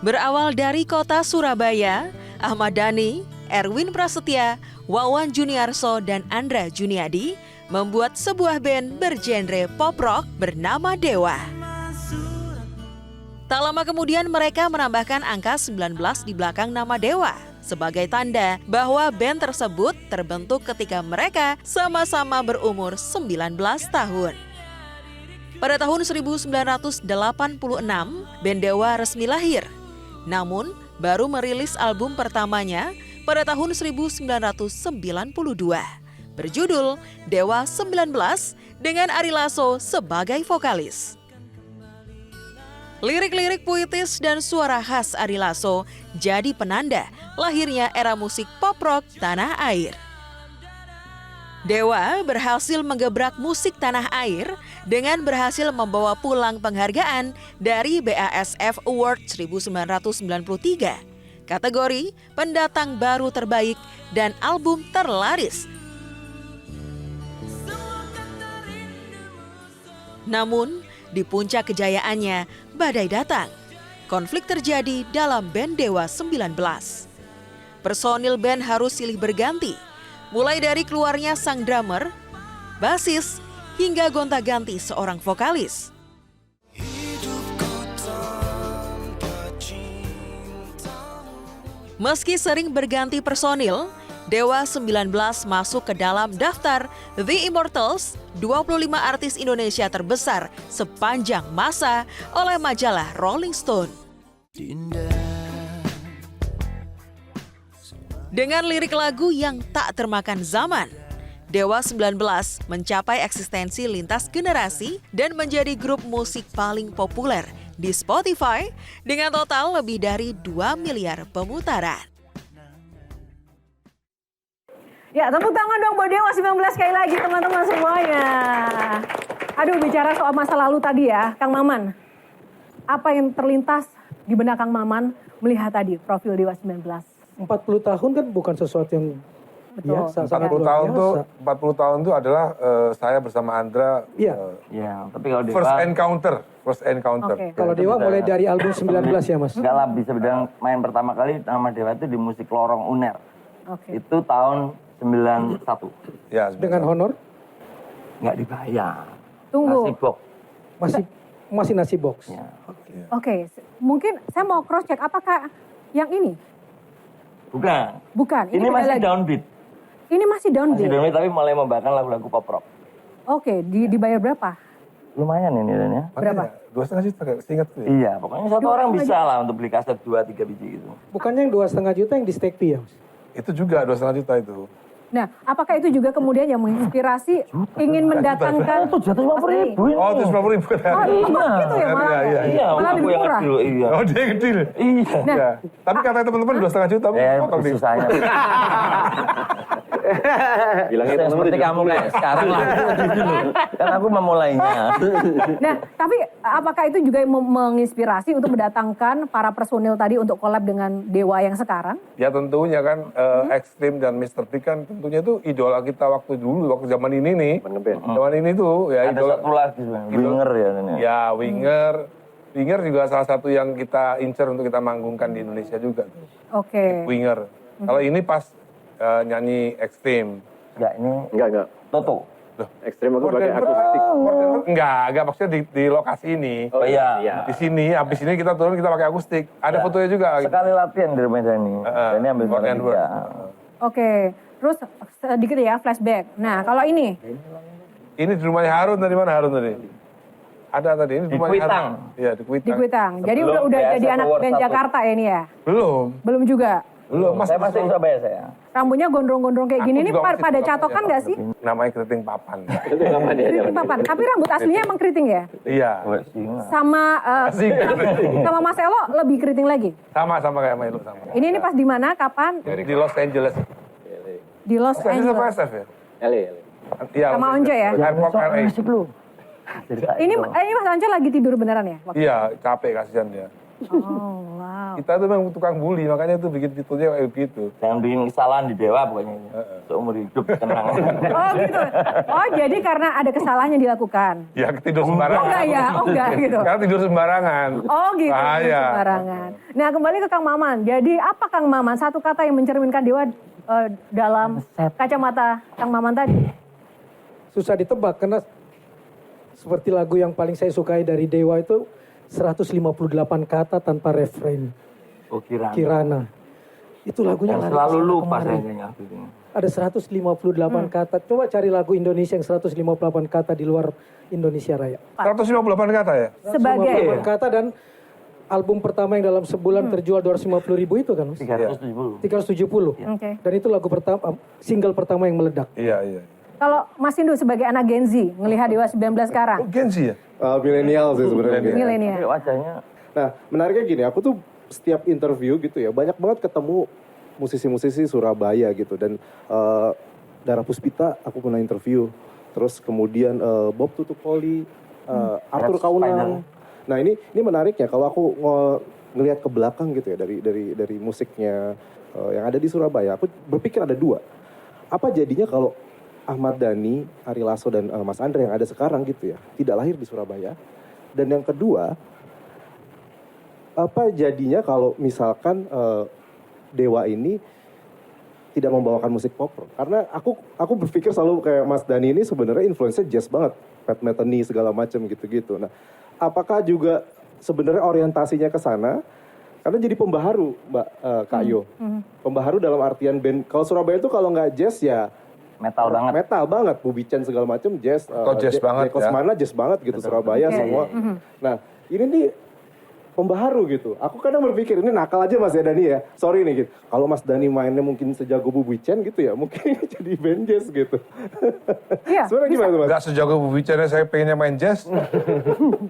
Berawal dari kota Surabaya, Ahmad Dhani, Erwin Prasetya, Wawan Juniarso, dan Andra Juniadi membuat sebuah band bergenre pop rock bernama Dewa. Tak lama kemudian mereka menambahkan angka 19 di belakang nama Dewa sebagai tanda bahwa band tersebut terbentuk ketika mereka sama-sama berumur 19 tahun. Pada tahun 1986, band Dewa resmi lahir. Namun, baru merilis album pertamanya pada tahun 1992 berjudul Dewa 19 dengan Ari Lasso sebagai vokalis. Lirik-lirik puitis dan suara khas Ari Lasso jadi penanda lahirnya era musik pop rock tanah air. Dewa berhasil menggebrak musik tanah air dengan berhasil membawa pulang penghargaan dari BASF Award 1993, kategori pendatang baru terbaik dan album terlaris. Namun, di puncak kejayaannya, badai datang. Konflik terjadi dalam band Dewa 19. Personil band harus silih berganti, mulai dari keluarnya sang drummer, basis, hingga gonta-ganti seorang vokalis. Meski sering berganti personil, Dewa 19 masuk ke dalam daftar The Immortals 25 artis Indonesia terbesar sepanjang masa oleh majalah Rolling Stone. Dengan lirik lagu yang tak termakan zaman, Dewa 19 mencapai eksistensi lintas generasi dan menjadi grup musik paling populer di Spotify dengan total lebih dari 2 miliar pemutaran. Ya, tepuk tangan dong buat Dewa 19 sekali lagi teman-teman semuanya. Aduh, bicara soal masa lalu tadi ya, Kang Maman. Apa yang terlintas di benak Kang Maman melihat tadi profil Dewa 19? 40 tahun kan bukan sesuatu yang biasa. 40 tahun itu adalah saya bersama Andra. Iya. Tapi kalau Dewa First encounter. Okay. Kalau Dewa mulai dari album 19 ya, Mas? Enggak lah, bisa bilang main pertama kali nama Dewa itu di musik lorong UNER. Oke. Itu tahun 91. Ya, Dengan honor? Nggak dibayar. Tunggu. Nasi box. Masih nasi box. Ya. Oke, mungkin saya mau cross check apakah yang ini? Bukan. Bukan. Ini beda masih lagi. downbeat. Ini masih downbeat. Masih downbeat tapi mulai membawakan lagu-lagu pop rock. Oke, dibayar berapa? Lumayan ini dan ya. Berapa? 2,5 juta seingat gue. Iya, pokoknya satu orang bisa lah untuk beli kaset 2-3 biji gitu. Bukannya yang 2,5 juta yang di Stekpi ya, Mas? Itu juga 2,5 juta itu. Nah, apakah itu juga kemudian yang menginspirasi ingin mendatangkan... Itu jatuh 50.000 ini. Oh, itu 90.000. Oh, gitu ya malah. Iya. Malah lebih yang murah. kecil, iya. Oh, dia kecil. Iya. Nah, Ya. Tapi kata teman-teman 2,5 juta, potong di. Susahnya. Bilangnya seperti kamu kayak sekarang lah. Kan aku memulainya. Nah, tapi apakah itu juga menginspirasi untuk mendatangkan para personil tadi untuk collab dengan Dewa yang sekarang? Ya tentunya kan Extreme dan Mr. Big kan tentunya itu idola kita waktu dulu, waktu zaman ini nih. Zaman ini tuh ya Ada idola. satu lagi, Winger ya. Ya, Winger. Winger juga salah satu yang kita incer untuk kita manggungkan di Indonesia juga. Oke. Winger. Kalau ini pas nyanyi Extreme. Enggak, ini Enggak. Toto. Ekstrim aku pakai akustik. Enggak maksudnya di lokasi ini. Oh iya. Di sini, habis ini kita turun kita pakai akustik. Ada fotonya juga. Sekali latihan di rumah ini. Dan ini ambil Word and word. Oke. Terus sedikit ya flashback. Nah, kalau ini Ini di rumahnya Harun, dari mana Harun tadi? Ada tadi, ini Di rumahnya Kuitang. Harun. Iya, di Kuitang. di Kuitang. Jadi Sebelum udah BASF jadi anak Award band 1. Jakarta ya ini ya? Belum, Juga. Mas. Saya masih Surabaya saya. Rambutnya gondrong-gondrong kayak Aku gini ini juga masih pada Surabaya. catokan nggak sih? Namanya keriting papan. Keriting papan. Tapi rambut aslinya emang keriting ya? Iya. Sama Asik. sama Mas Elo lebih keriting lagi. Sama kayak Milo sama. Ini pas di mana? Kapan? Di Los Angeles. Di Los Los Angeles apa Angeles. SF ya? LA. Iya. Sama Los Once Angeles. ya? Airport LA. Asik lu. Ini Mas Once lagi tidur beneran ya? Iya, capek kasihan dia. Oh, wow. Kita tuh memang tukang bully, makanya tuh bikin titelnya kayak begitu. Jangan bikin kesalahan di Dewa pokoknya. Seumur hidup tenang. Oh gitu. Oh jadi karena ada kesalahan yang dilakukan. Ya tidur Oh sembarangan. enggak ya, oh enggak gitu. Karena tidur sembarangan. Oh gitu, Bahaya. sembarangan. Nah kembali ke Kang Maman. Jadi apa Kang Maman, satu kata yang mencerminkan Dewa dalam kacamata Kang Maman tadi? Susah ditebak karena seperti lagu yang paling saya sukai dari Dewa itu 158 kata tanpa refrain. Oh Kirana. Itu lagunya Yang lari selalu kesana lupa kemari. saya. Ada 158 kata. Coba cari lagu Indonesia yang 158 kata di luar Indonesia Raya. 158 kata ya? Sebagai 158 kata dan album pertama yang dalam sebulan terjual 250 ribu itu kan Mas? 370. 370. Oke. Dan itu lagu pertama, single pertama yang meledak. Iya. Kalau Mas Indu sebagai anak Gen Z ngelihat Dewa 19 sekarang, Oh, Gen Z ya? Milenial sih sebenarnya. milenial. Tapi wajahnya Nah, menariknya gini, aku tuh setiap interview gitu ya, banyak banget ketemu musisi-musisi Surabaya gitu. Dan Dara Puspita aku pernah interview. Terus kemudian Bob Tutupoli, Arthur Red Kaunang. Nah ini menariknya kalau aku ngelihat ke belakang gitu ya dari musiknya yang ada di Surabaya, aku berpikir ada dua. Apa jadinya kalau Ahmad Dhani, Ari Lasso dan Mas Andre yang ada sekarang gitu ya, tidak lahir di Surabaya. Dan yang kedua, apa jadinya kalau misalkan Dewa ini tidak membawakan musik pop rock? Karena aku berpikir selalu kayak Mas Dhani ini sebenarnya influence-nya jazz banget, Pat Metheny segala macam gitu-gitu. Nah, apakah juga sebenarnya orientasinya ke sana? Karena jadi pembaharu, Mbak Kak Yo. Pembaharu dalam artian band. Kalau Surabaya itu kalau nggak jazz ya metal banget. metal banget, Bubi Chan segala macam jazz. Kok jazz banget Jeko ya? Semana jazz banget gitu, Surabaya semua. Nah, ini nih pembaharu gitu. Aku kadang berpikir ini nakal aja Mas ya Dani ya. Sorry nih gitu. Kalau Mas Dani mainnya mungkin sejago Bubi Chan gitu ya, mungkin jadi band jazz gitu. Iya, Sebenarnya gimana tuh Mas? Gak sejago Bu bicara, saya pengennya main jazz.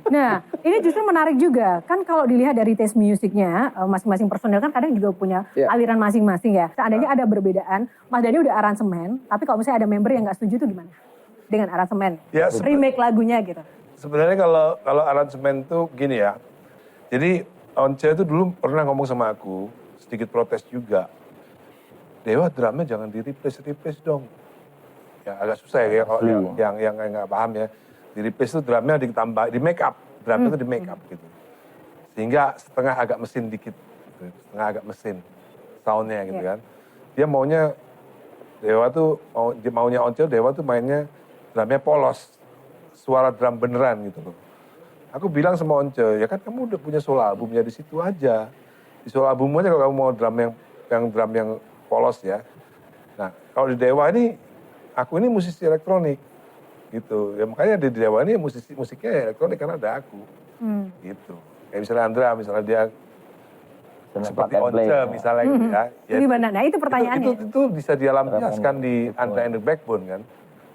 Nah, ini justru menarik juga. Kan kalau dilihat dari taste musiknya, masing-masing personel kan kadang juga punya Iya. aliran masing-masing ya. Seandainya ada perbedaan, Mas Dhani udah aransemen, tapi kalau misalnya ada member yang nggak setuju tuh gimana? Dengan aransemen, Ya, remake lagunya gitu. Sebenarnya kalau aransemen tuh gini ya. Jadi Once itu dulu pernah ngomong sama aku, sedikit protes juga. Dewa drumnya jangan di-replace dong. Ya agak susah ya kalau yang nggak paham ya. Di-replace itu drumnya ditambah, di make up. Drumnya itu di make up gitu. Sehingga setengah agak mesin dikit. Gitu. Setengah agak mesin soundnya gitu kan. Dia maunya, Dewa tuh, maunya Once, Dewa tuh mainnya drumnya polos. Suara drum beneran gitu loh. Aku bilang sama Once, ya kan kamu udah punya solo album ya di situ aja. Di solo album aja kalau kamu mau drum drum yang polos ya. Nah, kalau di Dewa ini, aku ini musisi elektronik gitu. Ya makanya di Dewa ini musiknya elektronik karena ada aku. Gitu. Kayak misalnya Andra, misalnya dia seperti Once misalnya gitu ya. Ya, Gimana? Nah itu pertanyaannya. Itu bisa dia lampiaskan di Andra and the Backbone kan.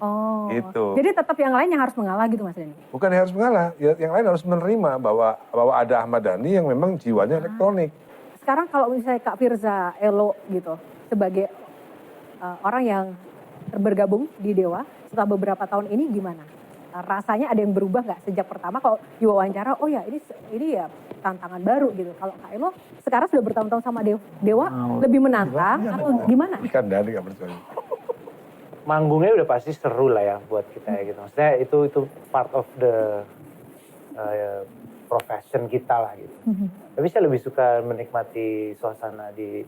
Oh, Gitu. jadi tetap yang lain yang harus mengalah gitu Mas Dhani? Bukan yang harus mengalah, ya, yang lain harus menerima bahwa ada Ahmad Dhani yang memang jiwanya elektronik. Sekarang kalau misalnya Kak Firza, Elo gitu, sebagai orang yang bergabung di Dewa, setelah beberapa tahun ini gimana? Rasanya ada yang berubah nggak sejak pertama kalau diwawancara, oh ya ini ya tantangan baru gitu. Kalau Kak Elo sekarang sudah bertahun-tahun sama Dewa, lebih menantang atau gimana? Ikan Dhani gak percaya. Manggungnya udah pasti seru lah ya buat kita ya gitu. Maksudnya itu part of the profession kita lah gitu. Tapi saya lebih suka menikmati suasana di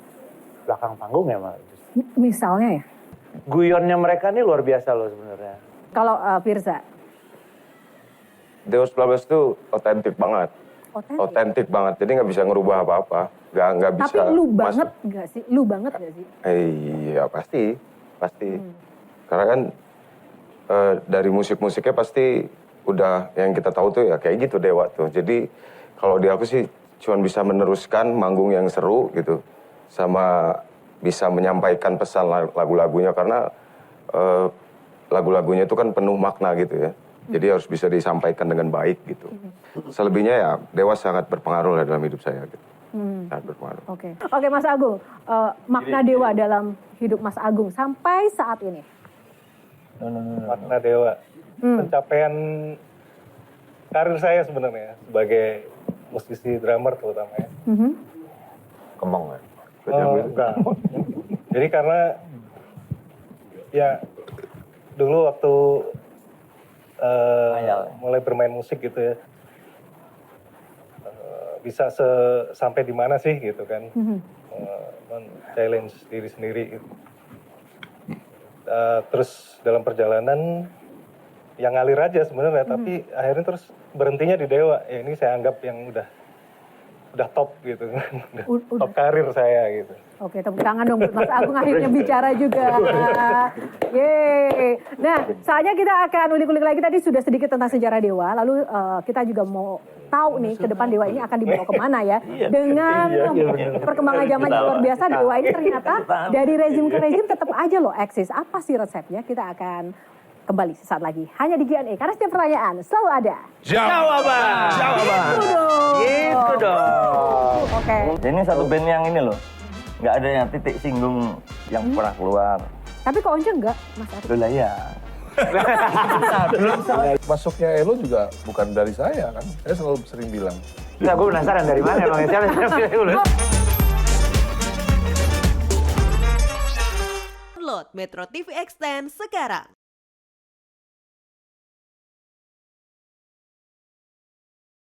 belakang panggung ya Mas. Misalnya ya, Guyonnya mereka nih luar biasa loh sebenarnya. kalau Firza, Dewa 19 itu otentik banget. Otentik banget. Jadi nggak bisa ngerubah apa-apa. Nggak bisa. Tapi lu masuk. banget gak sih? Lu banget gak sih? Iya pasti. Karena kan dari musik-musiknya pasti udah yang kita tahu tuh ya kayak gitu Dewa tuh. Jadi kalau di aku sih cuma bisa meneruskan manggung yang seru gitu. Sama bisa menyampaikan pesan lagu-lagunya karena lagu-lagunya itu kan penuh makna gitu ya. Jadi harus bisa disampaikan dengan baik gitu. Selebihnya ya Dewa sangat berpengaruh lah dalam hidup saya gitu. Sangat berpengaruh. Oke Mas Agung, makna Dewa dalam hidup Mas Agung sampai saat ini? Makna Dewa. Pencapaian karir saya sebenarnya sebagai musisi drummer terutama ya. Kemong kan? Enggak. Jadi karena ya dulu waktu mulai bermain musik gitu ya, bisa sampai di mana sih gitu kan, challenge diri sendiri gitu. Terus dalam perjalanan yang ngalir aja sebenarnya, tapi akhirnya terus berhentinya di Dewa. Ya ini saya anggap yang udah top gitu, top karir saya gitu. Oke, tepuk tangan dong buat Mas Agung akhirnya bicara juga. Yeay. Nah, saatnya kita akan ulik-ulik lagi, tadi sudah sedikit tentang sejarah Dewa, lalu kita juga mau tahu nih ke depan Dewa ini akan dibawa kemana ya. Dengan perkembangan zaman yang luar biasa, Dewa ini ternyata dari rezim ke rezim tetap aja loh eksis. Apa sih resepnya? Kita akan kembali sesaat lagi. Hanya di Q&A, karena setiap pertanyaan selalu ada Jawaban. Gitu dong. Oke. Ini satu band yang ini loh, nggak ada yang titik singgung yang pernah keluar. Tapi kok Once enggak, Mas Ari? Loh lah ya. Masuknya Elo juga bukan dari saya kan. Saya selalu sering bilang. Nah, gue penasaran dari mana emang siapa dulu. Download Metro TV Extend sekarang.